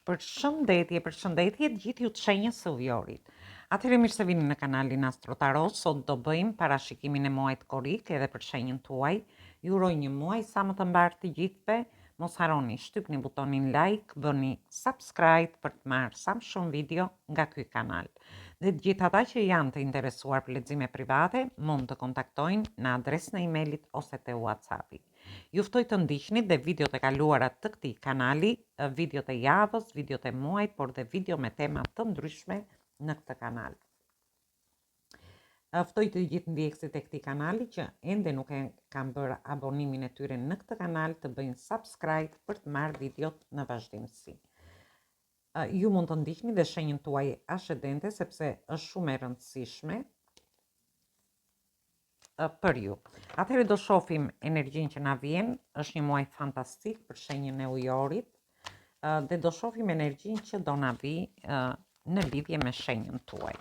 Përshëndetje të gjithë ju të shenjës së Vjorit. Atëherë mirë se vini në kanalin Astro Tarot. Sot do bëjmë parashikimin e muajit korik edhe për shenjën tuaj. Ju uroj një muaj sa më të mbar të gjithëve. Mos harroni shtypni butonin like, bëni subscribe për të marrë sa më shumë video nga ky kanal. Dhe të gjithë ata që janë të interesuar për lexime private, mund të kontaktojnë në adresën e emailit ose te WhatsAppi. Ju ftoj të ndiqni dhe videot e kaluara të këtij kanali, videot e javës, videot e muajit, por dhe video me tema të ndryshme në këtë kanal. Ftoj të gjithë ndjekësit e këtij kanali që ende nuk e kanë bërë abonimin e tyre në këtë kanal të bëjnë subscribe për të marrë videot në vazhdimsi. Ju mund të ndiqni dhe shenjën tuaj ascendente sepse është shumë e rëndësishme për ju. Atëherë do shohim energjinë që na vjen. Është një muaj fantastik për shenjën e Ujorit dhe do shohim energjinë që do na vi në lidhje me shenjën tuaj.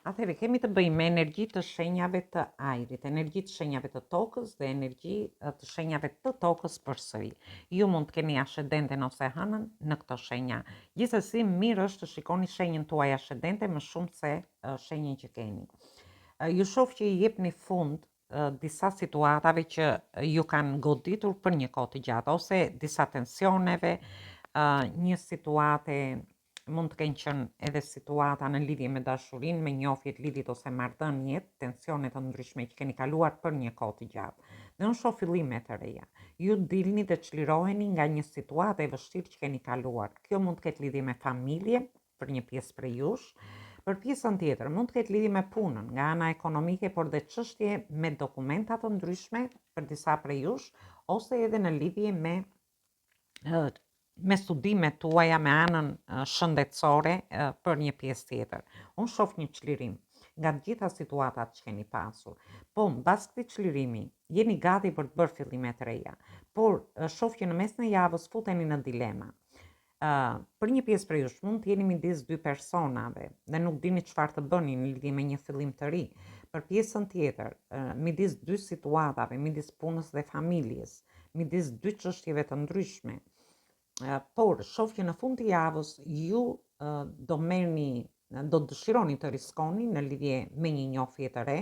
Atëherë kemi të bëjmë me energji të shenjave të ajrit, energji të shenjave të tokës dhe energji të shenjave të tokës përsëri. Ju mund të keni ascendenten ose hënën në këto shenja. Gjithsesi mirë është të shikoni shenjën tuaj ascendente më shumë se shenjën që keni. Ju shoh që i jepni fund disa situatave që ju kanë goditur për një kohë të gjatë ose disa tensioneve, një situate mund të kenë qenë edhe situata në lidhje me dashurinë, me njohjet, lidhjet ose marrëdhëniet, tensione të ndryshme që keni kaluar për një kohë të gjatë. Dhe unë shoh fillime të reja. Ju dilni dhe çliroheni nga një situatë e vështirë që keni kaluar. Kjo mund të ketë lidhje me familje për një pjesë prej jush. Për pjesën tjetër mund të ketë lidhje me punën, nga ana ekonomike, por dhe çështje me dokumenta të ndryshme për disa prej jush, ose edhe në lidhje me studimet tuaja, me anën shëndetësore për një pjesë tjetër. Unë shoh një çlirim nga të gjitha situatat që keni pasur. Po, mbas këtij çlirimi, jeni gati për të bërë fillime të reja, por shoh që në mes në javës futeni në dilema. Për një pjesë prej jush mund të jeni midis dy personave dhe nuk dini çfarë të bëni në lidhje me një fillim të ri. Për pjesën tjetër, midis dy situatave, midis punës dhe familjes, midis dy çështjeve të ndryshme. Por shoh që në fund të javës ju do dëshironi të riskoni në lidhje me një njohje të re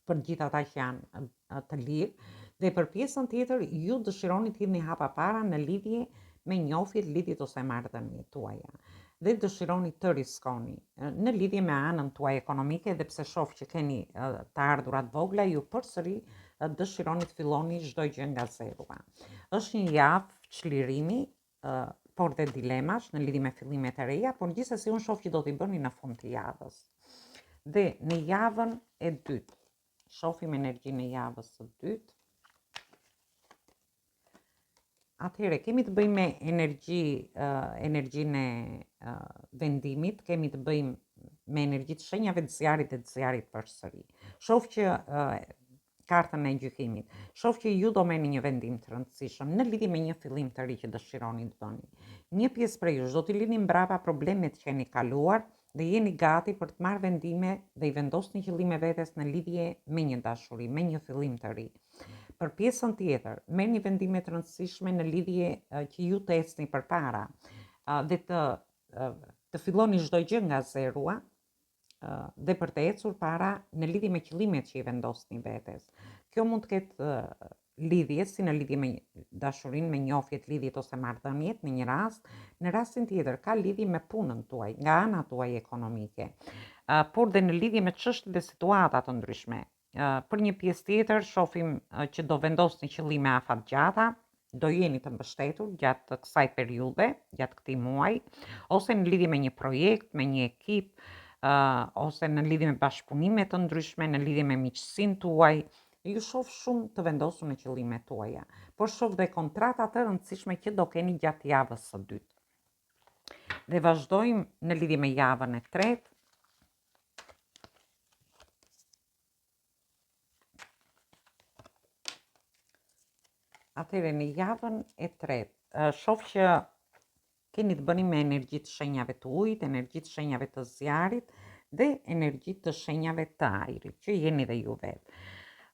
për gjithë ata që janë të lirë, dhe për pjesën tjetër ju dëshironi të jeni hapa para në lidhje me njohjet, lidhjet ose marrëdhëniet tuaja. Dhe dëshironi të riskoni në lidhje me anën tuaj ekonomike, dhe pse shoh që keni të ardhurat vogla, ju përsëri dëshironi të filloni çdo gjë nga zero. Është një javë çlirimi, por dhe dilemash në lidhje me fillimet e reja, por gjithsesi unë shoh që do t'i bëni në fund të javës. Dhe në javën e dytë, shohim energjinë e javës së dytë. Atëherë kemi të bëjmë me energjinë e vendimit, kemi të bëjmë me energji të shenjave të zjarit dhe të zjarit përsëri. Shoh që kartën e gjykimit. Shoh që ju do merrni një vendim të rëndësishëm në lidhje me një fillim të ri që dëshironi të bëni. Një pjesë prej jush do t'i lini mbrapa problemet që keni kaluar dhe jeni gati për të marrë vendime dhe i vendosni qëllime vetes në lidhje me një dashuri, me një fillim të ri. Për pjesën tjetër, merrni vendime të rëndësishme në lidhje që ju të ecni përpara dhe të filloni çdo gjë nga zerua, dhe për të ecur para në lidhje me qëllimet që i vendosni vetes. Kjo mund të ketë lidhje si në lidhje me dashurinë, me njohjet, lidhjet ose marrëdhëniet në një rast. Në rastin tjetër ka lidhje me punën tuaj, nga ana tuaj ekonomike, por dhe në lidhje me çështje dhe situata të ndryshme. Për një pjesë tjetër shohim që do vendosni qëllime afatgjata, do jeni të mbështetur gjatë kësaj periudhe, gjatë këtij muaji, ose në lidhje me një projekt, me një ekip, ose në lidhje me bashkëpunime të ndryshme, në lidhje me miqësinë tuaj. Ju shoh shumë të vendosur në qëllimet tuaja, por shoh dhe kontrata të rëndësishme që do keni gjatë javës së dytë. Dhe vazhdojmë në lidhje me javën e tretë. Atëherë në javën e tretë, shoh që keni të bëni me energji të shenjave të ujit, energji të shenjave të zjarit dhe energji të shenjave të ajrit, që jeni dhe ju vetë.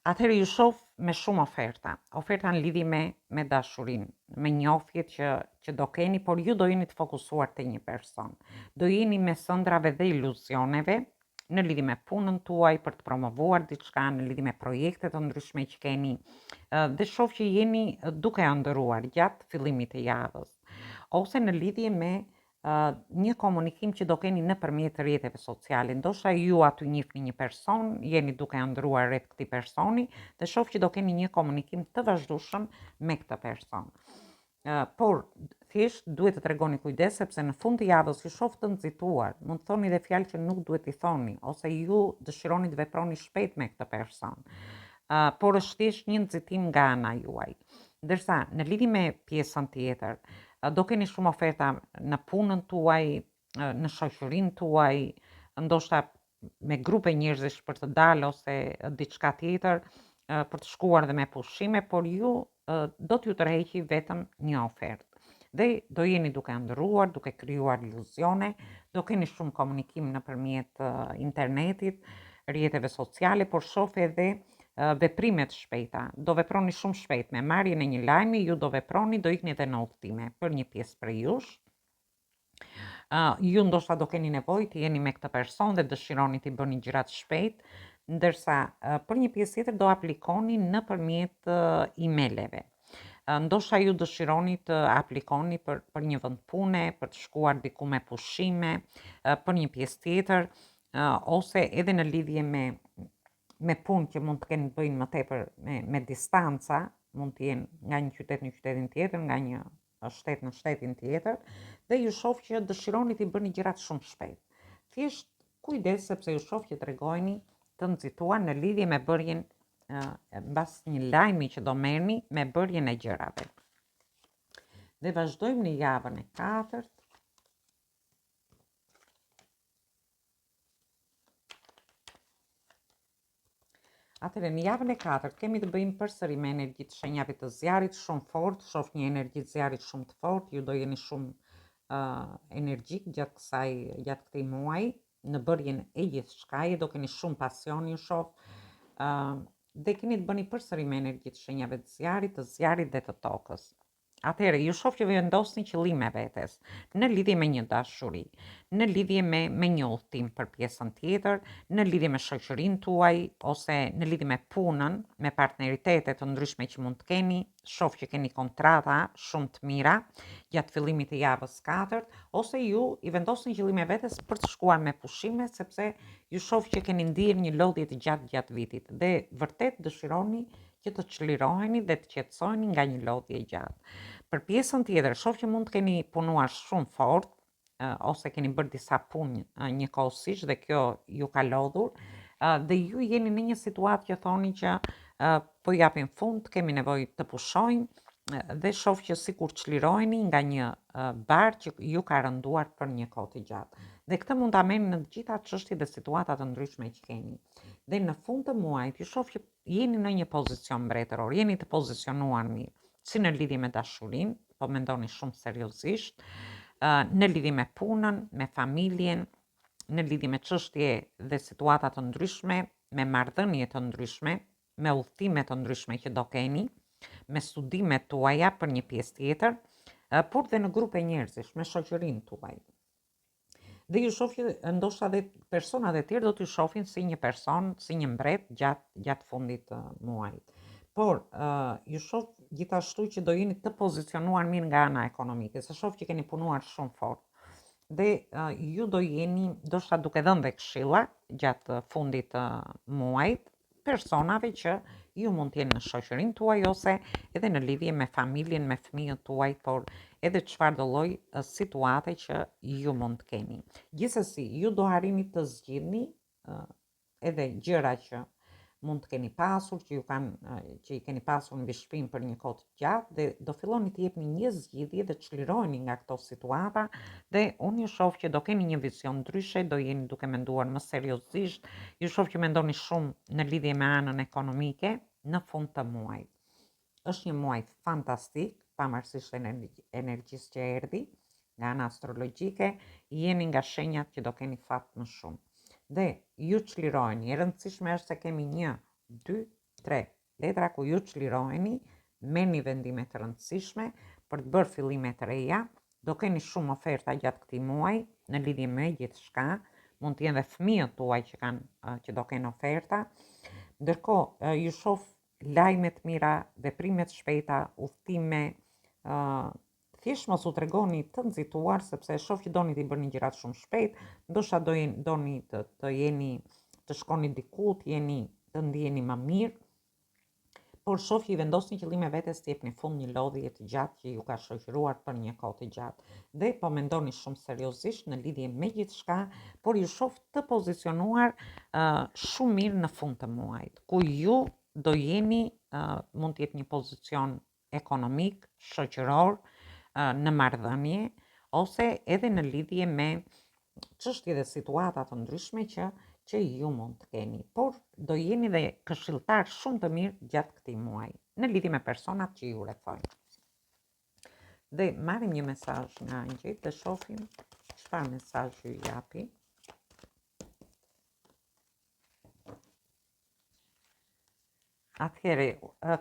Atëherë ju shoh me shumë oferta. Oferta në lidhje me dashurinë, me njohjet që do keni, por ju do jeni të fokusuar te një person. Do jeni me sëndrave dhe iluzioneve në lidhje me punën tuaj për të promovuar diçka, në lidhje me projekte të ndryshme që keni. Dhe shoh që jeni duke ëndërruar gjatë fillimit të javës, ose në lidhje me një komunikim që do keni nëpërmjet rrjeteve sociale. Ndoshta ju aty njihni një person, jeni duke ëndruar rreth këtij personi dhe shoh që do keni një komunikim të vazhdueshëm me këtë person. Por thjesht duhet të tregoni kujdes sepse në fund të javës ju shoh të nxituar, mund të thoni dhe fjalë që nuk duhet i thoni, ose ju dëshironi të veproni shpejt me këtë person. Por është thjesht një nxitim nga ana juaj. Ndërsa në lidhje me pjesën tjetër, do keni shumë oferta në punën tuaj, në shoqërinë tuaj, ndoshta me grupe njerëzish për të dalë ose diçka tjetër, për të shkuar dhe me pushime, por ju do t'ju tërheqi vetëm një ofertë. Dhe do jeni duke ndërruar, duke krijuar iluzione, do keni shumë komunikim nëpërmjet internetit, rrjeteve sociale, por shoh edhe veprimet shpejta. Do veproni shumë shpejt me marrjen e një lajmi, ju do veproni, do ikni edhe në udhtime për një pjesë prej jush. Ju ndoshta do keni nevojë të jeni me këtë person dhe dëshironi të bëni gjërat shpejt, ndërsa për një pjesë tjetër do aplikoni nëpërmjet emaileve. Ndoshta ju dëshironi të aplikoni për një vend pune, për të shkuar diku me pushime, për një pjesë tjetër, ose edhe në lidhje me punë që mund të kenë të bëjnë më tepër me distanca, mund të jenë nga një qytet në qytetin tjetër, nga një shtet në shtetin tjetër, dhe ju shoh që dëshironi të bëni gjërat shumë shpejt. Thjesht kujdes sepse ju shoh që tregojeni të nxituar në lidhje me bërjen mbas një lajmi që do merrni me bërjen e gjërave. Dhe vazhdojmë në javën e 4. Atëherë në javën e 4 kemi të bëjmë përsëri me energji të shenjave të zjarit shumë fort, shoh një energji të zjarit shumë të fort, ju do jeni shumë energjik gjatë këtij muaji, në bërjen e gjithçkaje, do keni shumë pasion, ju shoh, dhe keni të bëni përsëri me energji të shenjave të zjarit dhe të tokës. Atëherë, ju shoh që vendosni qëllime vetes, në lidhje me një dashuri, në lidhje me një udhtim për pjesën tjetër, në lidhje me shoqërinë tuaj, ose në lidhje me punën, me partneritete të ndryshme që mund të keni, shoh që keni kontrata shumë të mira gjatë fillimit të javës 4, ose ju i vendosni qëllime vetes për të shkuar me pushime, sepse ju shoh që keni ndier një lodhje të gjatë vitit dhe vërtet dëshironi që të çliroheni dhe të qetësoheni nga një lodhje gjatë. Për pjesën tjetër, shoh që mund të keni punuar shumë fort, ose keni bërë disa punë njëkohësisht dhe kjo ju ka lodhur, dhe ju jeni në një situatë që thoni që po japim fund, kemi nevojë të pushojmë, dhe shoh që sikur çliroheni nga një bar që ju ka rënduar për një kohë të gjatë. Dhe këtë mund ta merrni në të gjitha çështjet dhe situatat të ndryshme që keni. Dhe në fund të muajit ju shoh që jeni në një pozicion mbretëror, jeni të pozicionuar mirë, si në lidhje me dashurinë, po mendoni shumë seriozisht, në lidhje me punën, me familjen, në lidhje me çështje dhe situata të ndryshme, me marrëdhënie të ndryshme, me udhtime të ndryshme që do keni, me studimet tuaja për një pjesë tjetër, por dhe në grupe njerëzish, me shoqërinë tuaj. Dhe ju shoh që ndoshta dhe personat e tjerë do t'ju shohin si një person, si një mbret gjatë fundit të muajit. Por ju shoh gjithashtu që do jeni të pozicionuar mirë nga ana ekonomike, se shoh që keni punuar shumë fort. Dhe ju do jeni ndoshta duke dhënë dhe këshilla gjatë fundit të muajit personave që ju mund të jenë në shoqërinë tuaj ose edhe në lidhje me familjen, me fëmijët tuaj, por edhe çfarëdo lloj situate që ju mund të keni. Gjithsesi, ju do arrini të zgjidhni edhe gjëra që mund të keni pasur, që i keni pasur mbi shtëpinë për një kohë të gjatë, dhe do filloni të jepni një zgjidhje dhe çliroheni nga këto situata, dhe unë ju shoh që do keni një vizion ndryshe, do jeni duke menduar më seriozisht, ju shoh që mendoni shumë në lidhje me anën ekonomike në fund të muajit. Është një muaj fantastik, pavarësisht energjisë që erdhi nga ana astrologjike, jeni nga shenjat që do keni fat më shumë. Dhe ju çliroheni, e rëndësishme është se kemi 1, 2, 3. Letra ku ju çliroheni, merrni vendime të rëndësishme për të bërë fillime të reja. Do keni shumë oferta gjatë këtij muaji në lidhje me gjithçka. Mund të jenë dhe fëmijët tuaj që do kenë oferta. Ndërkohë, ju shoh lajme të mira, veprime të shpejta, udhtime, thjesht mos u tregoni të nxituar sepse shoh që doni të bëni gjërat shumë shpejt, ndoshta doni të shkoni diku, të ndiheni më mirë, por shoh që i vendosni qëllime vetes të jepni fund një lodhje të gjatë që ju ka shoqëruar për një kohë të gjatë dhe po mendoni shumë seriozisht në lidhje me gjithçka, por ju shoh të pozicionuar shumë mirë në fund të muajit, ku ju do jeni mund të jetë një pozicion ekonomik, shoqëror, në marrëdhënie ose edhe në lidhje me çështje dhe situata të ndryshme që ju mund të keni, por do jeni dhe këshilltar shumë të mirë gjatë këtij muaji, në lidhje me personat që ju rrethojnë. Dhe marrim një mesazh nga angjëjt dhe shohim çfarë mesazh ju japi. Atëherë,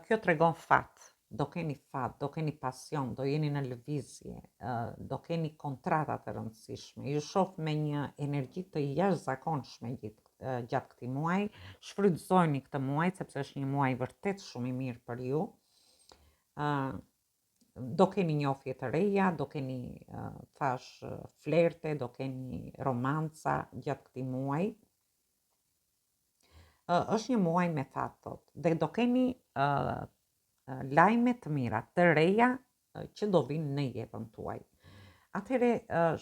kjo tregon fat, do keni fat, do keni pasion, do jeni në lëvizje, do keni kontrata të rëndësishme, ju shoh me një energji të jashtëzakonshme gjatë këtij muaji, shfrytëzojeni këtë muaj sepse është një muaj vërtet shumë i mirë për ju. Do keni njofje të reja, do keni flerte, do keni romanca gjatë këtij muaji. Është një muaj me fat thot, dhe do keni lajme të mira, të reja që do vinë në jetën tuaj. Atëherë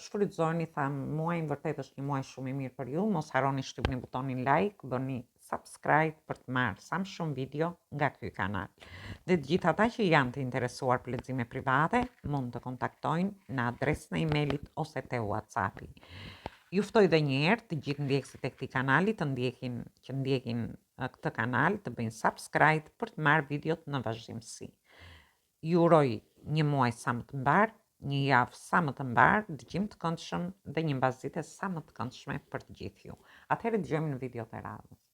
shfrytëzoni, muajin vërtet është një muaj shumë i mirë për ju. Mos harroni shtypni butonin like, bëni subscribe për të marrë sa më shumë video nga ky kanal. Dhe të gjithë ata që janë të interesuar për lexime private, mund të kontaktojnë në adresën e emailit ose te WhatsAppi. Ju ftoj dhe një herë të gjithë ndjekësit e këtij kanali që ndjekin këtë kanal të bëjnë subscribe për të marrë videot në vazhdimsi. Ju uroj një muaj sa më të mbar, një javë sa më të mbar, dëgjim të këndshëm dhe një mbasdite sa më të këndshme për të gjithë ju. Atëherë dëgjojmë në videot e radhës.